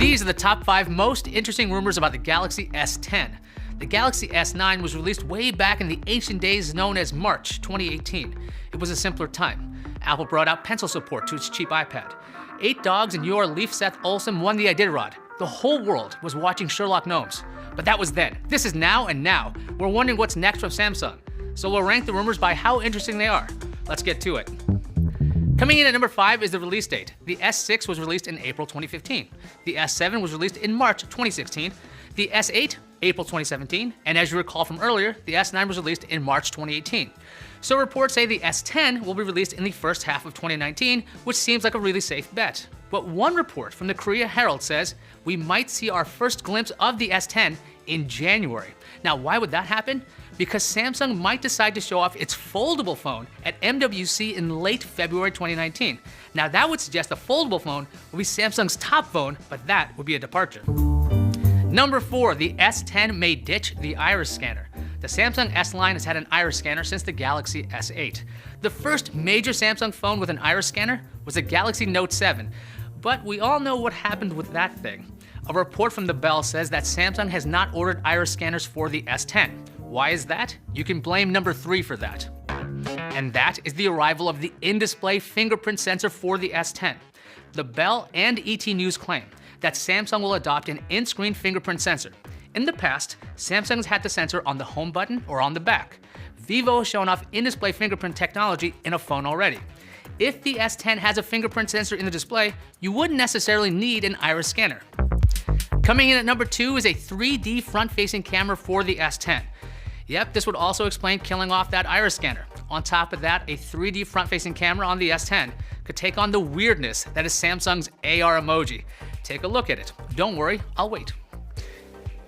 These are the top 5 most interesting rumors about the Galaxy S10. The Galaxy S9 was released way back in the ancient days known as March 2018. It was a simpler time. Apple brought out pencil support to its cheap iPad. 8 Dogs and your Leaf Seth Olsen won the Iditarod. The whole world was watching Sherlock Gnomes. But that was then. This is now, and now we're wondering what's next from Samsung. So we'll rank the rumors by how interesting they are. Let's get to it. Coming in at number 5 is the release date. The S6 was released in April 2015. The S7 was released in March 2016. The S8, April 2017. And as you recall from earlier, the S9 was released in March 2018. So reports say the S10 will be released in the first half of 2019, which seems like a really safe bet. But one report from the Korea Herald says we might see our first glimpse of the S10 in January. Now, why would that happen? Because Samsung might decide to show off its foldable phone at MWC in late February 2019. Now, that would suggest the foldable phone will be Samsung's top phone, but that would be a departure. Number 4, the S10 may ditch the iris scanner. The Samsung S line has had an iris scanner since the Galaxy S8. The first major Samsung phone with an iris scanner was the Galaxy Note 7, but we all know what happened with that thing. A report from The Bell says that Samsung has not ordered iris scanners for the S10. Why is that? You can blame number 3 for that. And that is the arrival of the in-display fingerprint sensor for the S10. The Bell and ET News claim that Samsung will adopt an in-screen fingerprint sensor. In the past, Samsung's had the sensor on the home button or on the back. Vivo has shown off in-display fingerprint technology in a phone already. If the S10 has a fingerprint sensor in the display, you wouldn't necessarily need an iris scanner. Coming in at number 2 is a 3D front-facing camera for the S10. Yep, this would also explain killing off that iris scanner. On top of that, a 3D front-facing camera on the S10 could take on the weirdness that is Samsung's AR emoji. Take a look at it. Don't worry, I'll wait.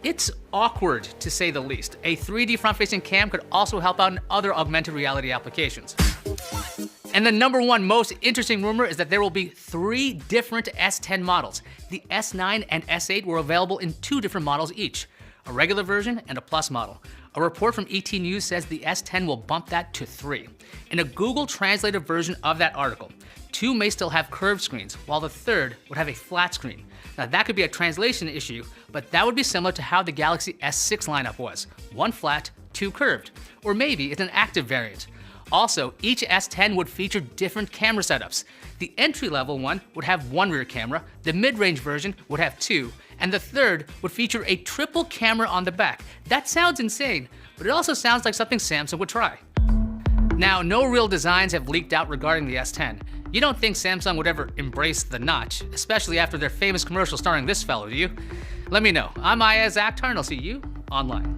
It's awkward, to say the least. A 3D front-facing cam could also help out in other augmented reality applications. And the number 1 most interesting rumor is that there will be 3 different S10 models. The S9 and S8 were available in 2 different models each, a regular version and a Plus model. A report from ET News says the S10 will bump that to 3. In a Google translated version of that article, 2 may still have curved screens, while the third would have a flat screen. Now that could be a translation issue, but that would be similar to how the Galaxy S6 lineup was. 1 flat, 2 curved. Or maybe it's an active variant. Also, each S10 would feature different camera setups. The entry-level one would have 1 rear camera, the mid-range version would have 2, and the third would feature a triple camera on the back. That sounds insane, but it also sounds like something Samsung would try. Now, no real designs have leaked out regarding the S10. You don't think Samsung would ever embrace the notch, especially after their famous commercial starring this fellow, do you? Let me know. I'm Ayaz Akhtar, and I'll see you online.